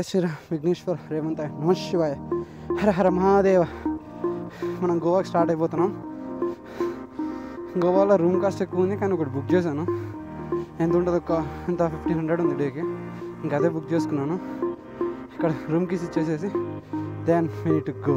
జయ శ్రీరామ్ విఘ్నేశ్వర్ రేవంత్ నమ శివాయ హర హర మహాదేవ. మనం గోవాకి స్టార్ట్ అయిపోతున్నాం. గోవాలో రూమ్ కాస్ట్ ఎక్కువ ఉంది, కానీ ఒకటి బుక్ చేశాను. ఎంత ఉంటుంది, ఎంత 1500 ఉంది డేకి. ఇంకా అదే బుక్ చేసుకున్నాను. ఇక్కడ రూమ్ కీస్ ఇచ్చేసేసి then we need to go.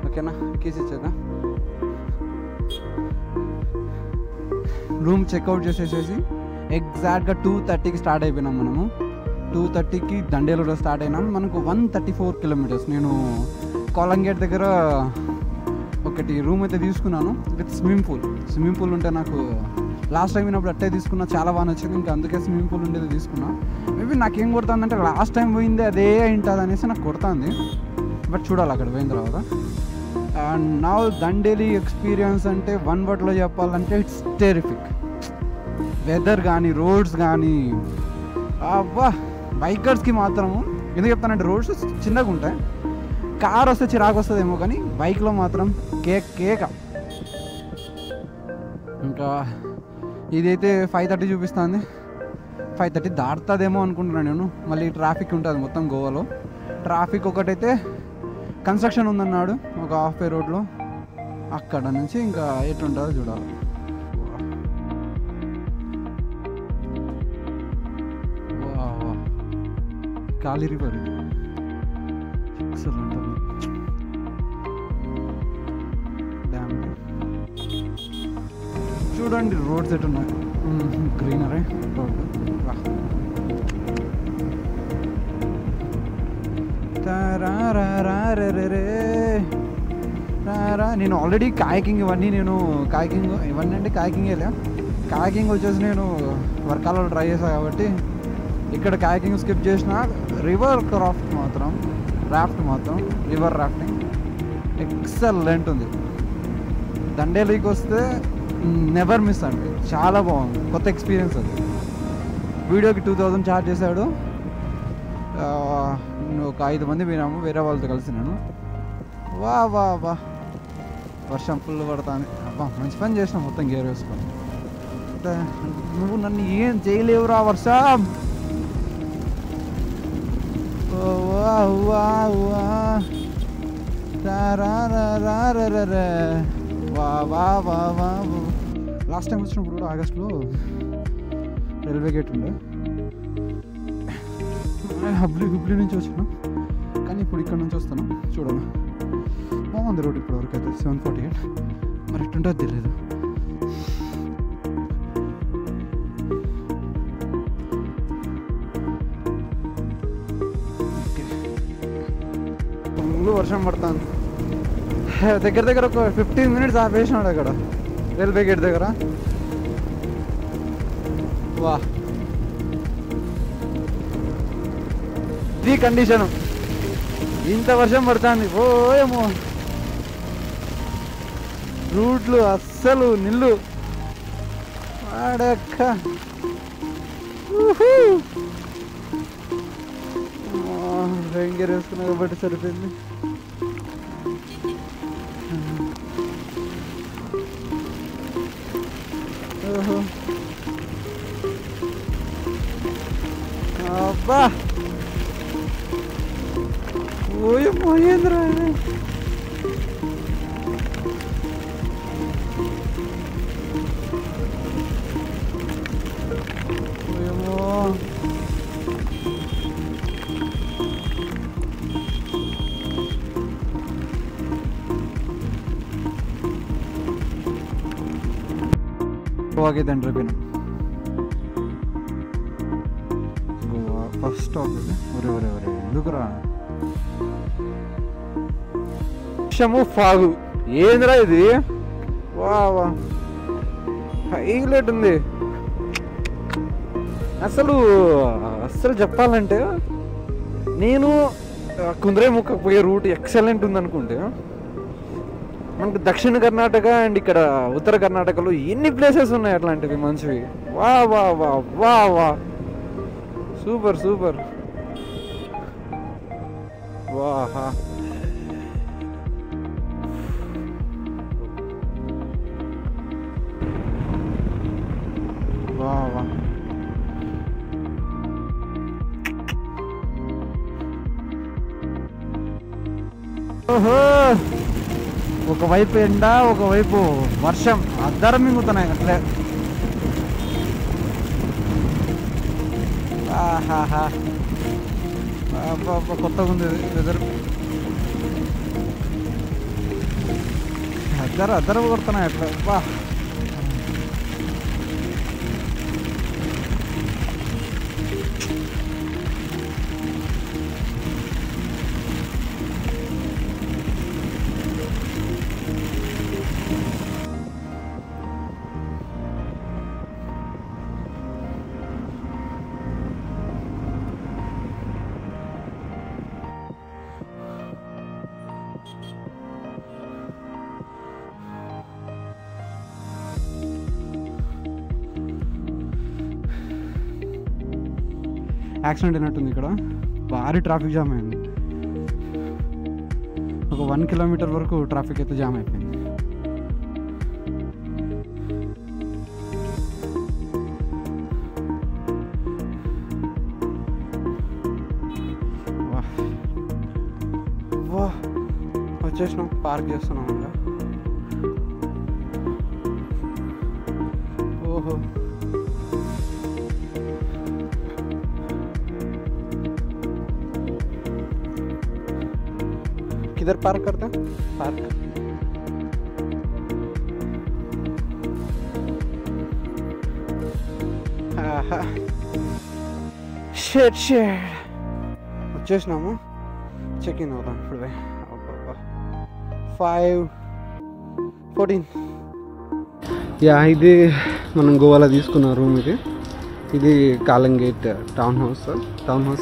ఓకేనా, కీస్ ఇచ్చేద్దాం. రూమ్ చెక్అవుట్ చేసేసేసి ఎగ్జాక్ట్గా 2:30కి స్టార్ట్ అయిపోయినాం. మనము 2:30కి దండేలులో స్టార్ట్ అయినాం. మనకు 134 కిలోమీటర్స్. నేను కోలంగేట్ దగ్గర ఒకటి రూమ్ అయితే తీసుకున్నాను విత్ స్విమ్మింగ్ పూల్ ఉంటే నాకు లాస్ట్ టైం అయినప్పుడు అట్టే తీసుకున్నా, చాలా బాగా నచ్చింది. ఇంకా అందుకే స్విమ్మింగ్ పూల్ ఉండేది తీసుకున్నా. మేబీ నాకేం కొడుతుందంటే లాస్ట్ టైం పోయింది అదే ఉంటుంది అనేసి నాకు కొడుతుంది. బట్ చూడాలి అక్కడ పోయిన తర్వాత. అండ్ నా దండేలి ఎక్స్పీరియన్స్ అంటే వన్ వర్డ్లో చెప్పాలంటే ఇట్స్ టెరిఫిక్. వెదర్ కానీ రోడ్స్ కానీ అబ్బా, బైకర్స్కి మాత్రము ఎందుకు చెప్తానంటే రోడ్స్ చిన్నగా ఉంటాయి. కార్ వస్తే చిరాకు వస్తుందేమో, కానీ బైక్లో మాత్రం కేక. ఇంకా ఇదైతే 5:30 చూపిస్తుంది. 5:30 దాటుతుందేమో అనుకుంటున్నాను నేను. మళ్ళీ ట్రాఫిక్ ఉంటుంది మొత్తం గోవాలో. ట్రాఫిక్ ఒకటైతే కన్స్ట్రక్షన్ ఉందన్నాడు ఒక హాఫ్ వే రోడ్లో. అక్కడ నుంచి ఇంకా ఎట్లుంటుందో చూడాలి. కాలి రివర్ చూడండి రోడ్స్ ఎట్టున్నాయి. Greenery road. నేను ఆల్రెడీ కాయకింగ్ ఇవన్నీ అంటే కాయకింగ్ వచ్చేసి నేను వర్కాలలో ట్రై చేశాను కాబట్టి ఇక్కడ కాయకింగ్ స్కిప్ చేసిన. రివర్ రాఫ్ట్ మాత్రం రివర్ రాఫ్టింగ్ ఎక్సలెంట్ ఉంది. దండేలికి వస్తే నెవర్ మిస్ అండి, చాలా బాగుంది. కొత్త ఎక్స్పీరియన్స్ అది. వీడియోకి 2000 ఛార్జ్ చేశాడు. ఒక 5 మంది పోయినాము వేరే వాళ్ళతో కలిసి. నేను వా వర్షం ఫుల్ పడతాను. అబ్బా, మంచి పని చేసినా మొత్తం గేర్ వేసుకొని. నువ్వు నన్ను ఏం చేయలేవురా వర్షం. లాస్ట్ టైం వచ్చినప్పుడు కూడా ఆగస్టులో రైల్వే గేట్ ఉండే. హుబ్లీ నుంచి వచ్చినాం, కానీ ఇప్పుడు ఇక్కడ నుంచి వస్తున్నాం. చూడాలి, బాగుంది రోడ్ ఇప్పటివరకు అయితే. 748 మరి ఎట్టుంటుందో తెలియదు. వర్షం పడుతుంది. దగ్గర ఒక 15 మినిట్స్ ఆపేసినాడు అక్కడ రైల్వే గేట్ దగ్గర. వా, ఇది కండిషను. ఇంత వర్షం పడుతుంది. ఓయేమో, రూట్లు అస్సలు నిల్లు ఆడక్క. రైన్ గేర్ వేసుకున్నా కాబట్టి సరిపోయింది. అబ్బా, పోయేంద్రా. గోవాకి తండ్రి పోయినా. గోవా ఫస్ట్ స్టాప్ ఇది. ఒరే ఎందుకురా ఫాగు, ఏంద్రా ఇది. వా హైలైట్ ఉంది అసలు చెప్పాలంటే. నేను కుంద్రేముఖ పోయే రూట్ ఎక్సలెంట్ ఉంది అనుకుంటే, మనకు దక్షిణ కర్ణాటక అండ్ ఇక్కడ ఉత్తర కర్ణాటకలో ఎన్ని ప్లేసెస్ ఉన్నాయి అట్లాంటివి మంచివి. వా సూపర్. వాహా, ఓహో, ఒకవైపు ఎండ ఒకవైపు వర్షం అద్దరం మింగుతున్నాయి అట్లే. ఆహాహా, కొత్తగా ఉంది వెదర్. అద్దరం కొడుతున్నాయి అట్లా. బా యాక్సిడెంట్ అయినట్టుంది ఇక్కడ. భారీ ట్రాఫిక్ జామ్ అయింది. ఒక 1 కిలోమీటర్ వరకు ట్రాఫిక్ అయితే జామ్ అయిపోయింది. వచ్చేసినాం, పార్క్ చేస్తున్నాం ఇంకా. ఓహో, किधर पार्क करते हैं? पार्क షేడ్ వచ్చేసినాము. చెక్ ఇన్ అవుతాం ఇప్పుడు. 5:14. యా, ఇది మనం గోవాలో తీసుకున్న రూమ్. ఇది కాలంగేట్ టౌన్ హౌస్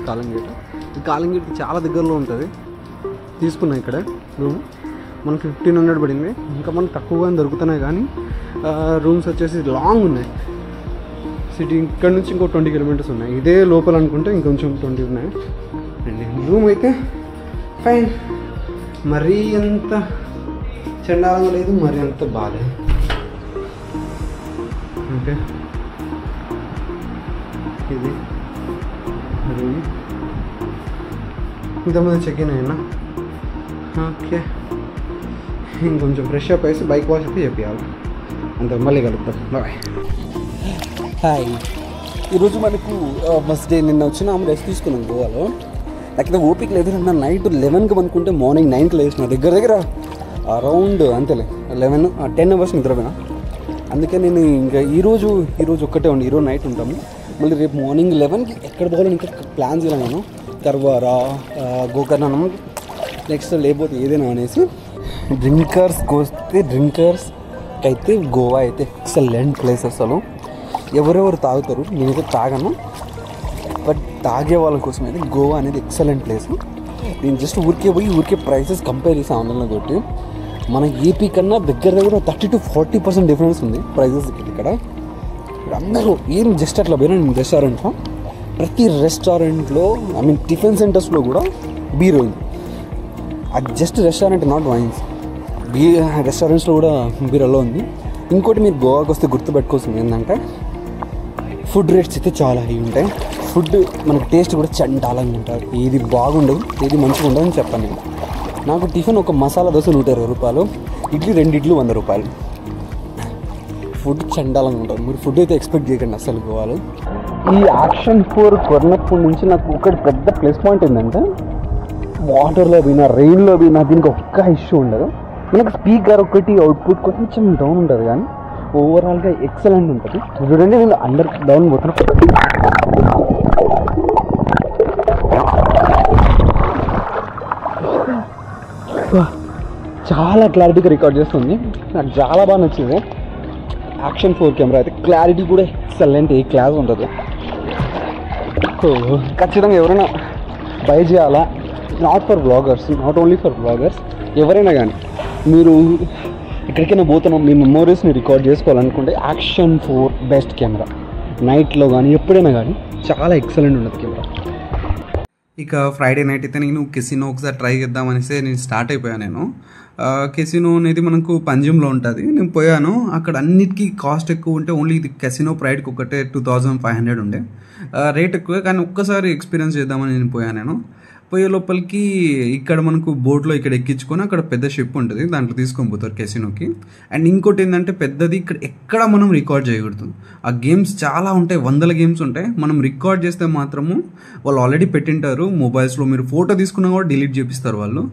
కాలంగేట్. ఈ కాలంగేట్ చాలా దగ్గరలో ఉంటుంది. తీసుకున్నా ఇక్కడ రూమ్. మనకి 1500 పడింది. ఇంకా మనకు తక్కువగా దొరుకుతున్నాయి, కానీ రూమ్స్ వచ్చేసి లాంగ్ ఉన్నాయి. సిటీ ఇక్కడ నుంచి ఇంకో 20 కిలోమీటర్స్ ఉన్నాయి. ఇదే లోపల అనుకుంటే ఇంకొంచెం 20 ఉన్నాయి. అండ్ రూమ్ అయితే ఫైన్, మరీ అంత చండాలంగా లేదు, మరీ అంత బాగాలేదు. ఓకే, ఇది రూమ్. ఇంతమంది చెక్ ఇన్ అయినా. ఓకే, ఇంకొంచెం ఫ్రెష్ అప్ వేసి బైక్ వాష్ అయితే చెప్పాలి. అంత మళ్ళీ కలుపుతాం. బాయ్. హాయ్, ఈరోజు మనకు ఫస్ట్ డే. నిన్న వచ్చిన రెస్ట్ తీసుకున్నాం గోవాలో. నాకైతే ఓపిక లేదు. నిన్న నైట్ 11కి అనుకుంటే మార్నింగ్ 9కి లేచిన. దగ్గర అరౌండ్ అంతేలే 10 అవర్స్ నిద్రపోయినా. అందుకే నేను ఇంకా ఈరోజు ఒక్కటే ఉండి ఈరోజు నైట్ ఉంటాము. మళ్ళీ రేపు మార్నింగ్ 11కి ఎక్కడ పోవాలని ఇంకా ప్లాన్ చేయాలి నేను. కర్వారా, గోకర్ణం, నెక్స్ట్ లేకపోతే ఏదైనా అనేసి. డ్రింకర్స్కి వస్తే డ్రింకర్స్కి అయితే గోవా అయితే ఎక్సలెంట్ ప్లేస్. అసలు ఎవరెవరు తాగుతారు, నేనైతే తాగను, బట్ తాగే వాళ్ళ కోసం అయితే గోవా అనేది ఎక్సలెంట్ ప్లేస్. నేను జస్ట్ ఊరికే ప్రైసెస్ కంపేర్ చేసి ఆన్లైన్లో కొట్టి మన ఏపీ కన్నా దగ్గర 30 to 40% డిఫరెన్స్ ఉంది ప్రైజెస్ ఇక్కడ. అందరూ ఏం జస్ట్ అట్లా పోయినా నేను రెస్టారెంట్లో, ప్రతి రెస్టారెంట్లో టిఫిన్ సెంటర్స్లో కూడా బీర్ ఉంది. అది జస్ట్ రెస్టారెంట్, నాట్ వైన్స్. రెస్టారెంట్స్లో కూడా బీర్ అలా ఉంది. ఇంకోటి మీరు గోవాకి వస్తే గుర్తుపెట్టుకోవాల్సింది ఏంటంటే ఫుడ్ రేట్స్ అయితే చాలా హై ఉంటాయి. ఫుడ్ మనకి టేస్ట్ కూడా చండాలంగా ఉంటుంది. ఏది బాగుండదు, ఏది మంచిగా ఉండదు అని చెప్పాను నేను. నాకు టిఫిన్ ఒక మసాలా దోశ 120 రూపాయలు, ఇడ్లీ 2 ఇడ్లీ 100 రూపాయలు. ఫుడ్ చండాలంగా ఉంటుంది. మీరు ఫుడ్ అయితే ఎక్స్పెక్ట్ చేయకండి అసలు గోవాలో. ఈ యాక్షన్ 4 కొన్నప్పటి నుంచి నాకు ఒకటి పెద్ద ప్లస్ పాయింట్ ఏంటంటే వాటర్లో పోయినా, రెయిన్లో పోయినా దీనికి ఒక్క ఇష్యూ ఉండదు. మనకు స్పీకర్ ఒకటి అవుట్పుట్ కొంచెం డౌన్ ఉంటుంది, కానీ ఓవరాల్గా ఎక్సలెంట్ ఉంటుంది. చూడండి, నేను అండర్ డౌన్ పోతున్నా. చాలా క్లారిటీగా రికార్డ్ చేస్తుంది. నాకు చాలా బాగా నచ్చింది. యాక్షన్ 4 కెమెరా అయితే క్లారిటీ కూడా ఎక్సలెంట్, ఏ క్లాస్ ఉంటుంది. ఖచ్చితంగా ఎవరైనా బై చేయాలా. Not for bloggers, not only for bloggers, ఎవరైనా కానీ మీరు ఎక్కడికైనా పోతున్నాం, మీ మెమోరీస్ని రికార్డ్ చేసుకోవాలనుకుంటే యాక్షన్ 4 బెస్ట్ కెమెరా. నైట్లో కానీ ఎప్పుడైనా కానీ చాలా ఎక్సలెంట్ ఉంటుంది కెమెరా. ఇక ఫ్రైడే నైట్ అయితే నేను కెసినో ఒకసారి ట్రై చేద్దామనేసి నేను స్టార్ట్ అయిపోయాను. నేను కెసినో అనేది మనకు పంజంలో ఉంటుంది. నేను పోయాను, అక్కడ అన్నిటికీ కాస్ట్ ఎక్కువ ఉంటే ఓన్లీ ఇది కెసినో ప్రైడ్కి ఒకటే 2500 ఉండే. రేట్ ఎక్కువే, కానీ ఒక్కసారి ఎక్స్పీరియన్స్ చేద్దామని నేను పోయాను. నేను పోయే లోపలికి ఇక్కడ మనకు బోట్లో ఇక్కడ ఎక్కించుకొని అక్కడ పెద్ద షిప్ ఉంటుంది, దాంట్లో తీసుకొని పోతారు కెసినోకి. అండ్ ఇంకోటి ఏంటంటే పెద్దది ఇక్కడ ఎక్కడ మనం రికార్డ్ చేయకూడదు. ఆ గేమ్స్ చాలా ఉంటాయి, 100 గేమ్స్ ఉంటాయి. మనం రికార్డ్ చేస్తే మాత్రము వాళ్ళు ఆల్రెడీ పెట్టింటారు మొబైల్స్లో, మీరు ఫోటో తీసుకున్నా కూడా డిలీట్ చేపిస్తారు వాళ్ళు.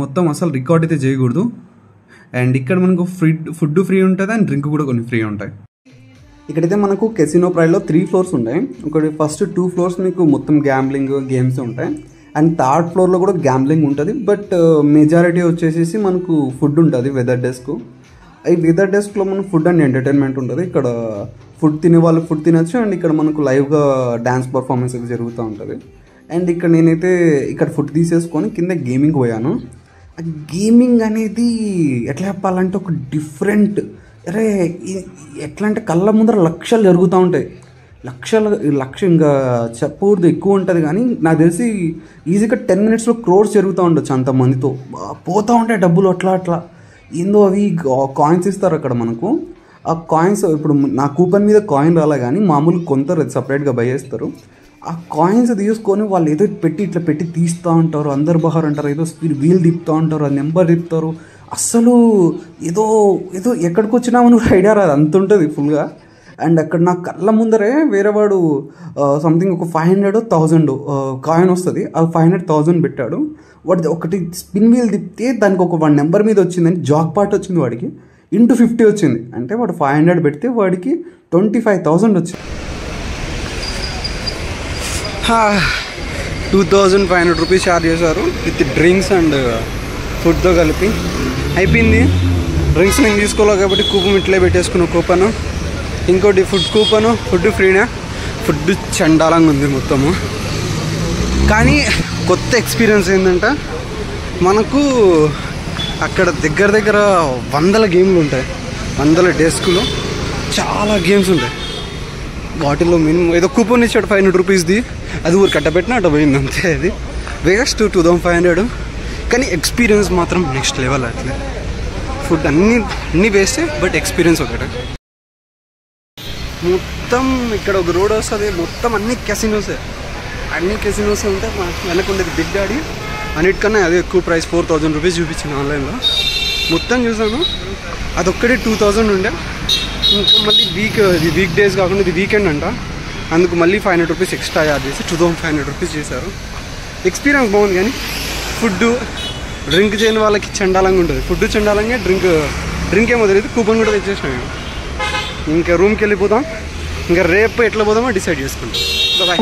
మొత్తం అసలు రికార్డ్ అయితే చేయకూడదు. అండ్ ఇక్కడ మనకు ఫుడ్ ఫ్రీ ఉంటుంది అండ్ డ్రింక్ కూడా కొన్ని ఫ్రీ ఉంటాయి. ఇక్కడైతే మనకు కెసినో ప్రైడ్లో 3 ఫ్లోర్స్ ఉంటాయి. ఒకటి ఫస్ట్ 2 ఫ్లోర్స్ మీకు మొత్తం గ్యాంబ్లింగ్ గేమ్స్ ఉంటాయి. అండ్ 3rd ఫ్లోర్లో కూడా గ్యాంబ్లింగ్ ఉంటుంది. బట్ మెజారిటీ వచ్చేసి మనకు ఫుడ్ ఉంటుంది. వెదర్ డెస్క్, ఈ వెదర్ డెస్క్లో మనకు ఫుడ్ అండ్ ఎంటర్టైన్మెంట్ ఉంటుంది. ఇక్కడ ఫుడ్ తినే వాళ్ళు ఫుడ్ తినచ్చు. అండ్ ఇక్కడ మనకు లైవ్గా డ్యాన్స్ పర్ఫార్మెన్స్ అయితే జరుగుతూ ఉంటుంది. అండ్ ఇక్కడ నేనైతే ఇక్కడ ఫుడ్ తీసేసుకొని కింద గేమింగ్ పోయాను. ఆ గేమింగ్ అనేది ఎట్లా చెప్పాలంటే ఒక డిఫరెంట్, అరే ఎట్లా అంటే కళ్ళ ముందర లక్షలు జరుగుతూ ఉంటాయి. లక్ష ఇంకా చెప్పకూడదు, ఎక్కువ ఉంటుంది. కానీ నాకు తెలిసి ఈజీగా 10 మినిట్స్లో క్రోర్స్ జరుగుతూ ఉండొచ్చు అంతమందితో. పోతూ ఉంటాయి డబ్బులు అట్లా ఏందో. అవి కాయిన్స్ ఇస్తారు అక్కడ మనకు. ఆ కాయిన్స్ ఇప్పుడు నా కూపన్ మీద కాయిన్ రాలే కానీ మామూలు కొంటారు, అది సపరేట్గా బై చేస్తారు. ఆ కాయిన్స్ తీసుకొని వాళ్ళు ఏదో ఇట్లా పెట్టి తీస్తూ ఉంటారు. అందరు బహార్ అంటారు, ఏదో స్పీడ్ వీల్ తిప్పుతూ ఉంటారు, ఆ నెంబర్ తిప్పుతారు. అస్సలు ఏదో ఎక్కడికి వచ్చినామో నువ్వు ఐడియా రాదు, అంత ఉంటుంది ఫుల్గా. అండ్ అక్కడ నా కళ్ళ ముందరే వేరే వాడు సంథింగ్ ఒక 500,000 కాయిన్ వస్తుంది. ఆ 500,000 పెట్టాడు. వాడి ఒకటి స్పిన్ వీల్ తిప్పితే దానికి ఒక 1 నెంబర్ మీద వచ్చిందని జాక్ పాట్ వచ్చింది వాడికి. ఇంటూ 50 వచ్చింది. అంటే వాడు 500 పెడితే వాడికి 25,000 వచ్చింది. 2,500 రూపీస్ ఛార్జ్ చేశారు విత్ డ్రింక్స్ అండ్ ఫుడ్తో కలిపి. అయిపోయింది. డ్రింక్స్ నేను తీసుకోవాలి కాబట్టి కూపన్ ఇట్లే పెట్టేసుకున్న కూపను. ఇంకోటి ఫుడ్ కూపను, ఫుడ్ ఫ్రీనా. ఫుడ్ చండాలంగా ఉంది మొత్తము. కానీ కొత్త ఎక్స్పీరియన్స్ ఏంటంటే మనకు అక్కడ దగ్గర 100 గేమ్లు ఉంటాయి, 100 డెస్క్లు, చాలా గేమ్స్ ఉంటాయి. వాటిల్లో మినిమం ఏదో కూపన్ ఇచ్చాడు 500 రూపీస్ది, అది ఊరు కట్టబెట్టినా అట్లా పోయింది అంతే. అది వేస్ట్ 2,500. కానీ ఎక్స్పీరియన్స్ మాత్రం నెక్స్ట్ లెవెల్. అట్లే ఫుడ్ అన్నీ వేస్తే బట్ ఎక్స్పీరియన్స్ ఒకటే. మొత్తం ఇక్కడ ఒక రోడ్ వస్తుంది, మొత్తం అన్ని కెసినోసే ఉంటే వెనక ఉండేది బిగ్ డాడీ. అన్నిటికన్నా అదే ఎక్కువ ప్రైస్ 4,000 రూపీస్ చూపించింది ఆన్లైన్లో. మొత్తం చూసాను, అదొక్కడే 2,000 ఉండే. ఇంకా మళ్ళీ వీక్ డేస్ కాకుండా ఇది వీకెండ్ అంట, అందుకు మళ్ళీ 500 రూపీస్ ఎక్స్ట్రా ఛార్జ్ చేసి 2,500 రూపీస్ చేశారు. ఎక్స్పీరియన్స్ బాగుంది. కానీ ఫుడ్ డ్రింక్ చేయని వాళ్ళకి చండాలంగా ఉంటుంది. ఫుడ్ చండాలంగా, డ్రింక్ ఏమో తెలియదు. కూపన్ కూడా తెచ్చేసినాను. ఇంకా రూమ్కి వెళ్ళిపోతాం. ఇంకా రేపు ఎట్లా పోదామో డిసైడ్ చేసుకుంటాం. బాయ్.